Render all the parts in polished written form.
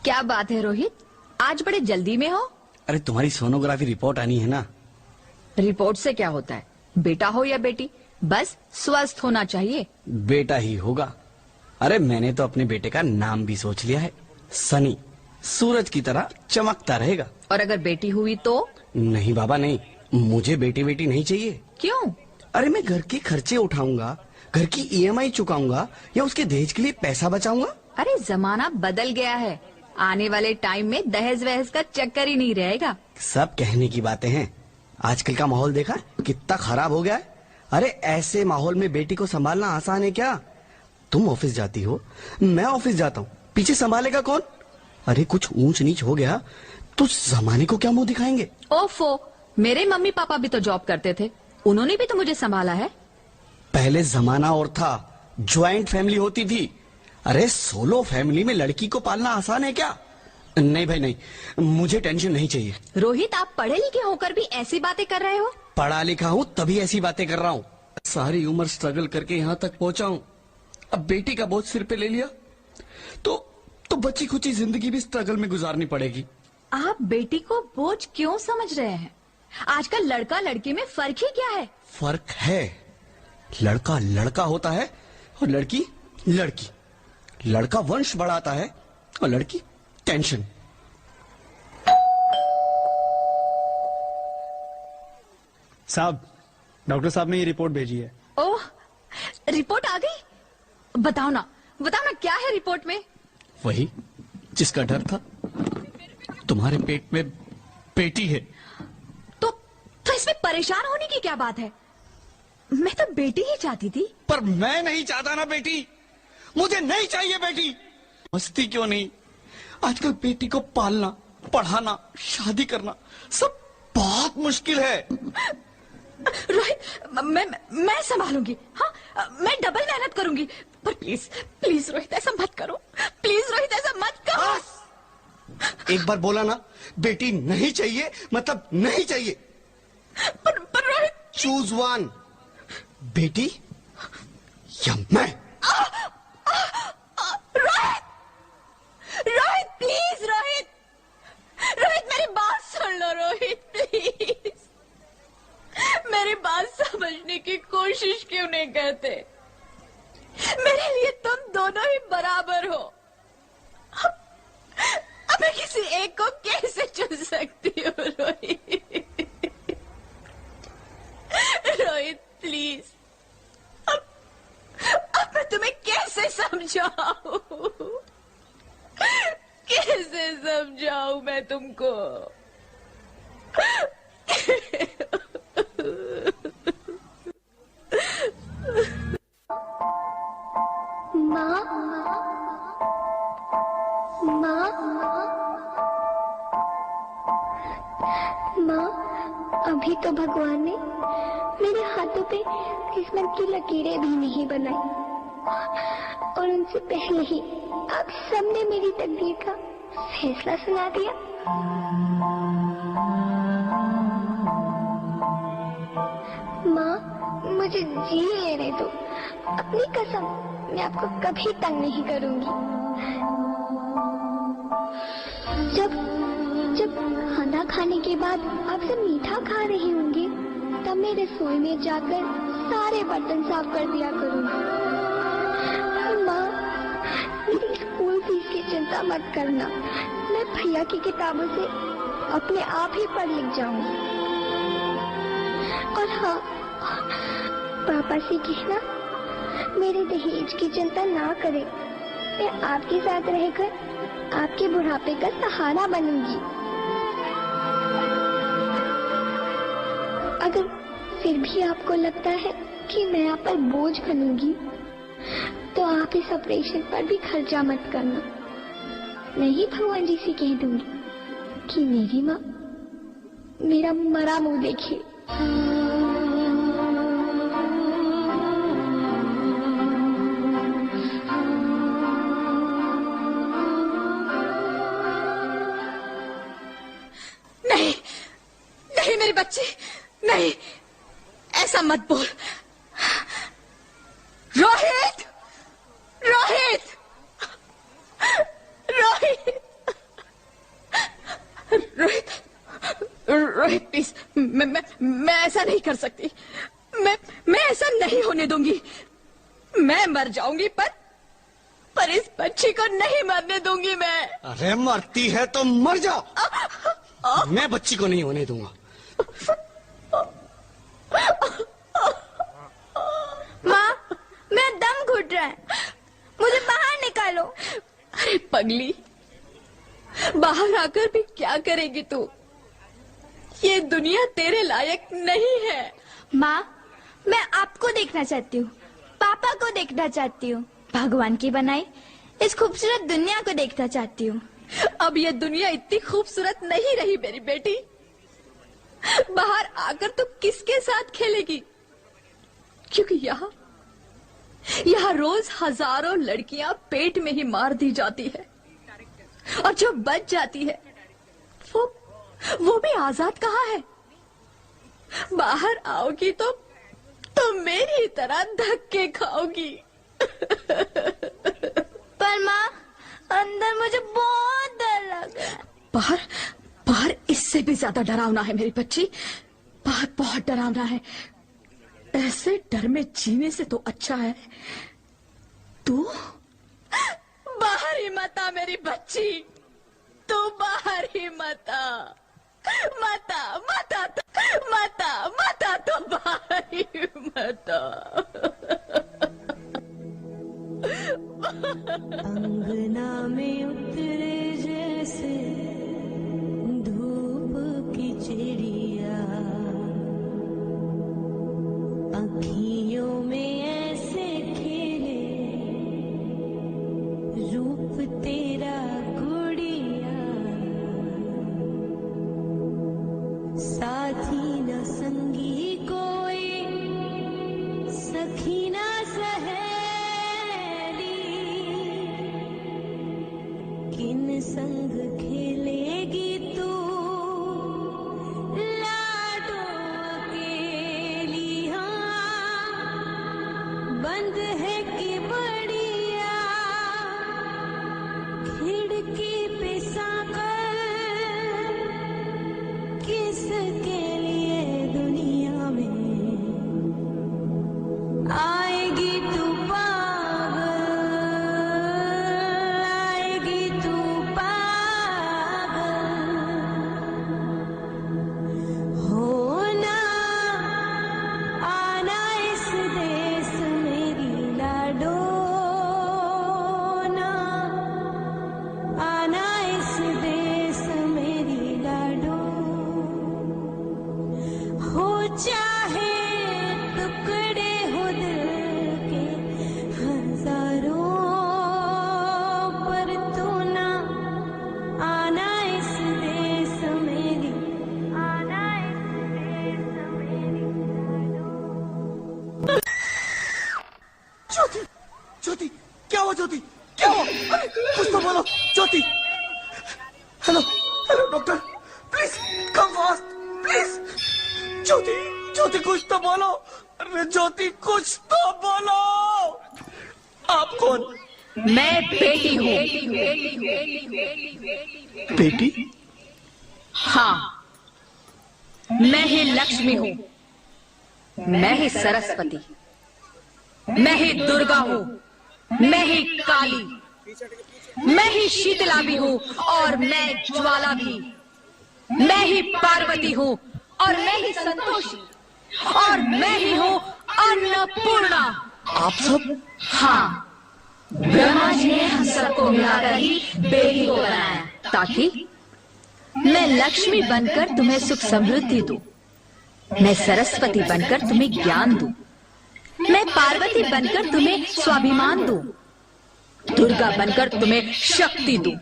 क्या बात है रोहित, आज बड़े जल्दी में हो? अरे तुम्हारी सोनोग्राफी रिपोर्ट आनी है ना। रिपोर्ट से क्या होता है, बेटा हो या बेटी, बस स्वस्थ होना चाहिए। बेटा ही होगा। अरे मैंने तो अपने बेटे का नाम भी सोच लिया है, सनी। सूरज की तरह चमकता रहेगा। और अगर बेटी हुई तो? नहीं बाबा नहीं, मुझे बेटी बेटी नहीं चाहिए। क्यों? अरे मैं घर के खर्चे उठाऊंगा, घर की ईएमआई चुकाऊंगा या उसके दहेज के लिए पैसा बचाऊंगा। अरे जमाना बदल गया है, आने वाले टाइम में दहेज वहेज का चक्कर ही नहीं रहेगा। सब कहने की बातें हैं, आजकल का माहौल देखा कितना खराब हो गया है। अरे ऐसे माहौल में बेटी को संभालना आसान है क्या? तुम ऑफिस जाती हो, मैं ऑफिस जाता हूँ, पीछे संभालेगा कौन? अरे कुछ ऊंच नीच हो गया तो जमाने को क्या मुंह दिखाएंगे? ओफो, मेरे मम्मी पापा भी तो जॉब करते थे, उन्होंने भी तो मुझे संभाला है। पहले जमाना और था, ज्वाइंट फैमिली होती थी। अरे सोलो फैमिली में लड़की को पालना आसान है क्या? नहीं भाई नहीं, मुझे टेंशन नहीं चाहिए। रोहित, आप पढ़े लिखे होकर भी ऐसी बातें कर रहे हो? पढ़ा लिखा हूँ तभी ऐसी बातें कर रहा हूँ। सारी उम्र स्ट्रगल करके यहाँ तक पहुँचा हूँ, अब बेटी का बोझ सिर पे ले लिया तो बची खुची जिंदगी भी स्ट्रगल में गुजारनी पड़ेगी। आप बेटी को बोझ क्यों समझ रहे हैं? आजकल लड़का लड़की में फर्क ही क्या है? फर्क है, लड़का लड़का होता है और लड़की लड़की। लड़का वंश बढ़ाता है और लड़की टेंशन। साहब, डॉक्टर साहब ने ये रिपोर्ट भेजी है। ओह, रिपोर्ट आ गई? बताओ ना क्या है रिपोर्ट में? वही जिसका डर था, तुम्हारे पेट में बेटी है। तो इसमें परेशान होने की क्या बात है? मैं तो बेटी ही चाहती थी। पर मैं नहीं चाहता ना बेटी, मुझे नहीं चाहिए बेटी। मस्ती क्यों नहीं, आजकल बेटी को पालना, पढ़ाना, शादी करना सब बहुत मुश्किल है। रोहित, मैं संभालूंगी। हाँ, मैं डबल मेहनत करूंगी। पर प्लीज रोहित ऐसा मत करो, प्लीज रोहित ऐसा मत करो। एक बार बोला ना, बेटी नहीं चाहिए मतलब नहीं चाहिए। पर रोहित, चूज वन, बेटी या मैं। रोहित प्लीज, रोहित मेरी बात सुन लो। रोहित प्लीज, मेरी बात समझने की कोशिश क्यों नहीं करते? मेरे लिए तुम दोनों ही बराबर हो। अब मैं किसी एक को कैसे चुन सकती हूँ? रोहित प्लीज, अब मैं तुम्हें कैसे समझाऊं? कैसे समझाऊं मैं तुमको? माँ, अभी तो भगवान ने मेरे हाथों पे किस्मत की लकीरें भी नहीं बनाई, और उनसे पहले ही आप सबने मेरी तकदीर का फैसला सुना दिया। माँ, मुझे जी लेने दो, अपनी कसम, मैं आपको कभी तंग नहीं करूंगी। जब खाना खाने के बाद आपसे मीठा खा रही होंगी, तब मैं रसोई में जाकर सारे बर्तन साफ कर दिया करूंगी। माँ, मेरी स्कूल फीस की चिंता मत करना, मैं भैया की किताबों से अपने आप ही पढ़ लिख जाऊंगी। और हाँ, पापा से कहना मेरे दहेज की चिंता ना करें, मैं आपके साथ रहकर आपके बुढ़ापे का सहारा बनूंगी। अगर फिर भी आपको लगता है कि मैं आप पर बोझ बनूंगी, तो आप इस ऑपरेशन पर भी खर्चा मत करना। मैं ही भगवान जी से कह दूंगी कि मेरी माँ मेरा मरा मुंह देखे। नहीं मेरे बच्चे, नहीं, ऐसा मत बोल। रोहित, रोहित, रोहित। रोहित प्लीज, मैं ऐसा नहीं कर सकती। मैं ऐसा नहीं होने दूंगी। मैं मर जाऊंगी पर इस बच्ची को नहीं मरने दूंगी मैं। अरे मरती है तो मर जाओ, मैं बच्ची को नहीं होने दूंगा। माँ, मेरा दम घुट रहा है, मुझे बाहर निकालो। अरे पगली, बाहर आकर भी क्या करेगी तू? ये दुनिया तेरे लायक नहीं है। माँ, मैं आपको देखना चाहती हूँ, पापा को देखना चाहती हूँ, भगवान की बनाई इस खूबसूरत दुनिया को देखना चाहती हूँ। अब ये दुनिया इतनी खूबसूरत नहीं रही मेरी बेटी। बाहर आकर तू किसके साथ खेलेगी? क्योंकि यहाँ रोज हजारों लड़कियां पेट में ही मार दी जाती है, और जो बच जाती है वो भी आजाद कहाँ है? बाहर आओगी तो मेरी तरह धक्के खाओगी। पर माँ, अंदर मुझे बहुत डर लग रहा है। बाहर इससे भी ज्यादा डरावना है मेरी बच्ची। बाहर बहुत डरावना है। ऐसे डर में जीने से तो अच्छा है तू बाहर ही मत आ मेरी बच्ची। तू बाहर ही मत आ, तो बाहर ही मत आ। अंगना में उतरे जैसे धूप की चिड़िया, अखियों में ऐसे खेले रूप तेरा गुड़िया, साथी न संगी कोई, सखी न सहेली, किन संग खेलेगी तू लाडो अकेली। हाँ, बंद है कि बढ़िया खिड़की पे साकर, किसके लिए दुनिया में आएगी तू पागल, आएगी तू पागल। होना आना इस देश मेरी लाडो, ना आना इस देश मेरी लाडो। हो चाहे टुकड़े हो दिल के हजारों, पर तू ना आना इस देश मेरी, आना इस देश मेरी लाडो। ज्योति, ज्योति, क्या हुआ ज्योति? क्या हुआ? अरे कुछ तो बोलो Jyoti. Hello hello doctor, please come fast please. Jyoti, Jyoti कुछ तो बोलो। अरे ज्योति कुछ तो बोलो। आप कौन? मैं बेटी हूँ। बेटी? हाँ, मैं ही लक्ष्मी हूँ, मैं ही सरस्वती, मैं ही दुर्गा हूँ, मैं ही काली, मैं ही शीतला भी हूँ, और मैं ज्वाला भी, मैं ही पार्वती हूँ, और मैं ही संतोषी, और मैं ही हूँ अन्नपूर्णा। आप सब? हाँ, ब्रह्मा जी ने हम सबको मिलाकर ही बेटी को बनाया, ताकि मैं लक्ष्मी बनकर तुम्हें सुख समृद्धि दूं, मैं सरस्वती बनकर तुम्हें ज्ञान दूं, मैं पार्वती बनकर तुम्हें स्वाभिमान दूं, दुर्गा बनकर तुम्हें शक्ति दूं,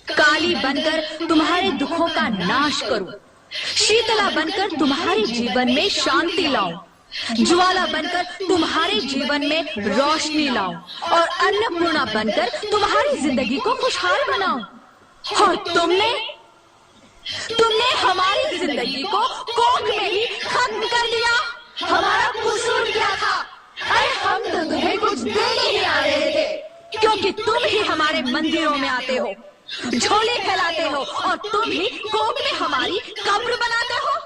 काली बनकर तुम्हारे दुखों का नाश करूं, शीतला बनकर तुम्हारे जीवन में शांति लाऊं, ज्वाला बनकर तुम्हारे जीवन में रोशनी लाऊं, और अन्नपूर्णा बनकर तुम्हारी जिंदगी को खुशहाल बनाऊं। और तुमने हमारी जिंदगी को कोख में ही खत्म कर दिया। हमारा कसूर क्या था? अरे हम तो तुम्हें कुछ देने ही आ रहे थे, क्योंकि तुम ही हमारे मंदिरों में आते हो, झोली फैलाते हो और तुम ही कोक में हमारी कब्र बनाते हो।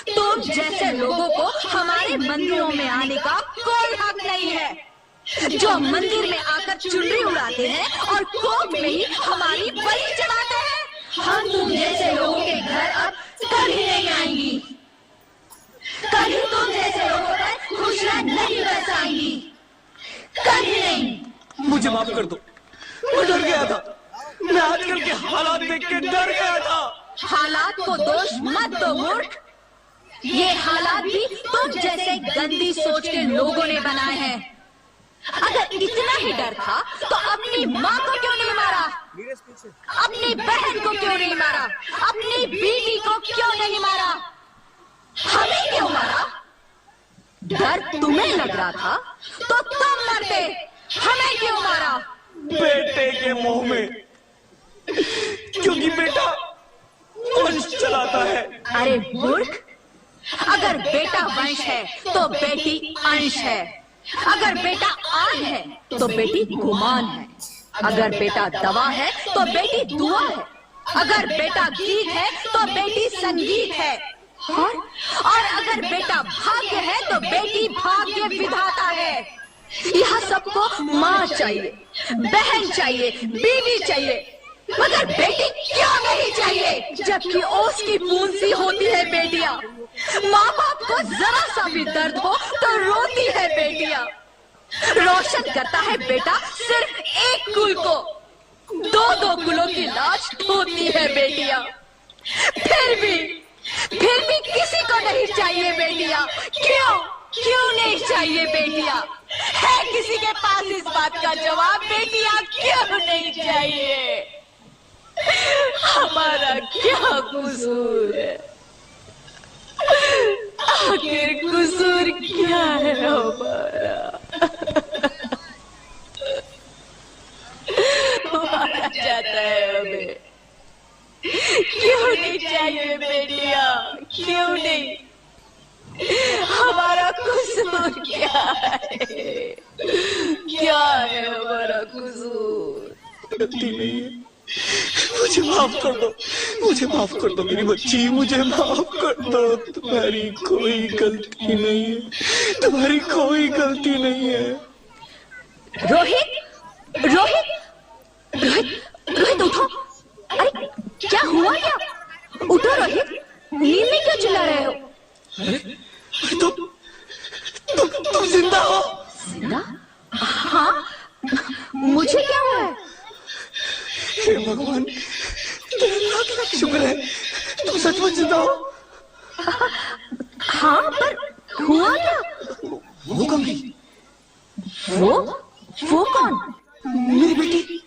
तुम जैसे लोगों को हमारे मंदिरों में आने का कोई हक नहीं है। जो मंदिर में आकर चुनरी उड़ाते हैं और कोक में ही हमारी बलि चढ़ाते हैं। हम तुम जैसे लोगों के घर अब कभी नहीं आएंगी। कभी तुम जैसे लोगों पर खुशियां नहीं बरसाएंगी, कभी नहीं। मुझे माफ कर दो, मैं डर गया था। मैं आजकल के हालात देख के डर गया था। हालात को दोष मत दो मूर्ख। ये हालात भी तुम जैसे गंदी सोच के लोगों ने बनाए हैं। अगर इतना ही डर था तो अपनी माँ को क्यों नहीं मारा? अपनी बहन को क्यों नहीं मारा? अपनी बीवी को क्यों नहीं मारा? हमें क्यों मारा? डर तुम्हें लग रहा था तो तुम मरते, हमें क्यों मारा? बेटे के मुंह में, क्योंकि बेटा वंश चलाता है। अरे मूर्ख, अगर बेटा वंश है तो बेटी अंश है। अगर बेटा आन है तो बेटी गुमान है। अगर बेटा दवा है तो बेटी दुआ है। अगर बेटा गीत है तो बेटी संगीत है। और अगर बेटा भाग्य है तो बेटी भाग्य विधाता है। यहाँ सबको माँ चाहिए, बहन चाहिए, बीवी चाहिए, मगर बेटी क्यों नहीं चाहिए? जबकि ओस की बूंद सी होती है बेटियां। माँ बाप को जरा सा भी दर्द हो तो रोती है बेटियां। रोशन करता है बेटा सिर्फ एक कुल को, दो दो कुलों की लाज ढोती है बेटियां। फिर भी किसी को नहीं चाहिए बेटियां। क्यों नहीं चाहिए बेटियां? है किसी के पास इस बात का जवाब? बेटियां क्यों नहीं चाहिए? हमारा क्या कसूर है? आखिर कसूर क्या है हमारा? मारा जाता है हमें। क्यों नहीं चाहिए बेटियां? क्यों नहीं? हमारा कसूर क्या है? क्या है हमारा कसूर? गलती नहीं है, मुझे माफ कर दो, मुझे माफ कर दो मेरी बच्ची, मुझे माफ कर दो। तुम्हारी कोई गलती नहीं है, तुम्हारी कोई गलती नहीं है। रोहित, रोहित, रोहित, रोहित उठो। अरे क्या हुआ क्या? उठो रोहित, नींद में क्यों चिल्ला रहे हो? अरे तुम जिंदा हो? जिंदा? हाँ, मुझे क्या हुआ है? हे भगवान, शुक्र है तुम सचमुच जिंदा हो। हाँ, पर हुआ क्या? वो कौन गई? वो कौन? मेरी बेटी,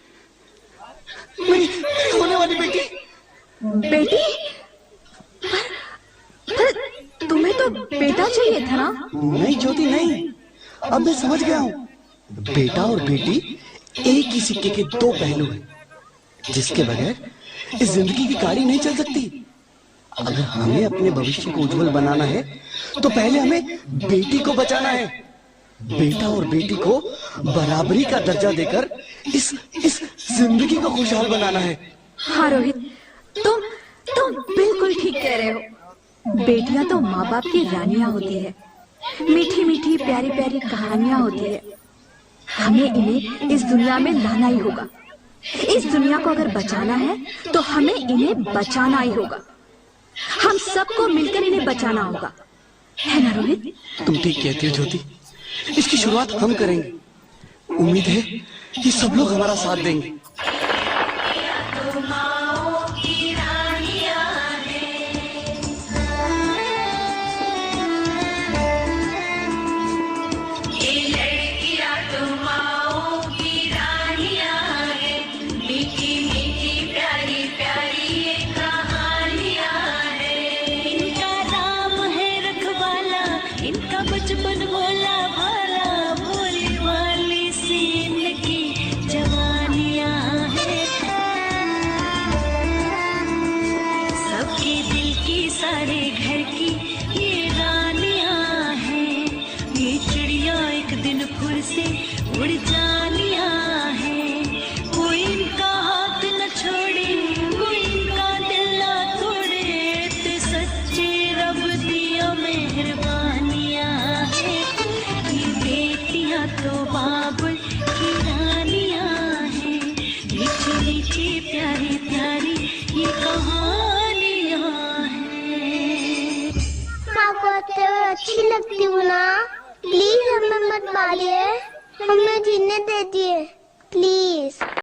मेरी होने वाली बेटी। बेटी? पर तुम्हें तो बेटा चाहिए था ना? नहीं ज्योति नहीं, अब मैं समझ गया हूँ। बेटा और बेटी एक ही सिक्के के दो पहलू हैं, जिसके बगैर इस जिंदगी की गाड़ी नहीं चल सकती। अगर हमें अपने भविष्य को उज्जवल बनाना है तो पहले हमें बेटी को बचाना है। बेटा और बेटी को बराबरी का दर्जा देकर इस जिंदगी को खुशहाल बनाना है। हाँ रोहित, तुम बिल्कुल ठीक कह रहे हो। बेटियां तो माँ बाप की रानियां होती है, मीठी मीठी प्यारी प्यारी कहानियां होती है। हमें इन्हें इस दुनिया में लाना ही होगा। इस दुनिया को अगर बचाना है तो हमें इन्हें बचाना ही होगा। हम सबको मिलकर इन्हें बचाना होगा, है ना रोहित? तुम ठीक कहती हो ज्योति, इसकी शुरुआत हम करेंगे। उम्मीद है कि सब लोग हमारा साथ देंगे। बचपन भोला भाला, भोली वाली सी इनकी जवानियां हैं। सबके दिल की, सारे घर की ये रानियां हैं। ये चिड़िया एक दिन फिर से उड़ जानियां हैं। कोई इनका हाथ न छोड़ मेहरबानियां हैं, ये बेटियां तो बाबुल की रानियां हैं, मीठी मीठी प्यारी प्यारी ये कहानियां हैं। माँ को अच्छी लगती हूँ ना, प्लीज हमें मत मारिए, हमें जीने दीजिए प्लीज।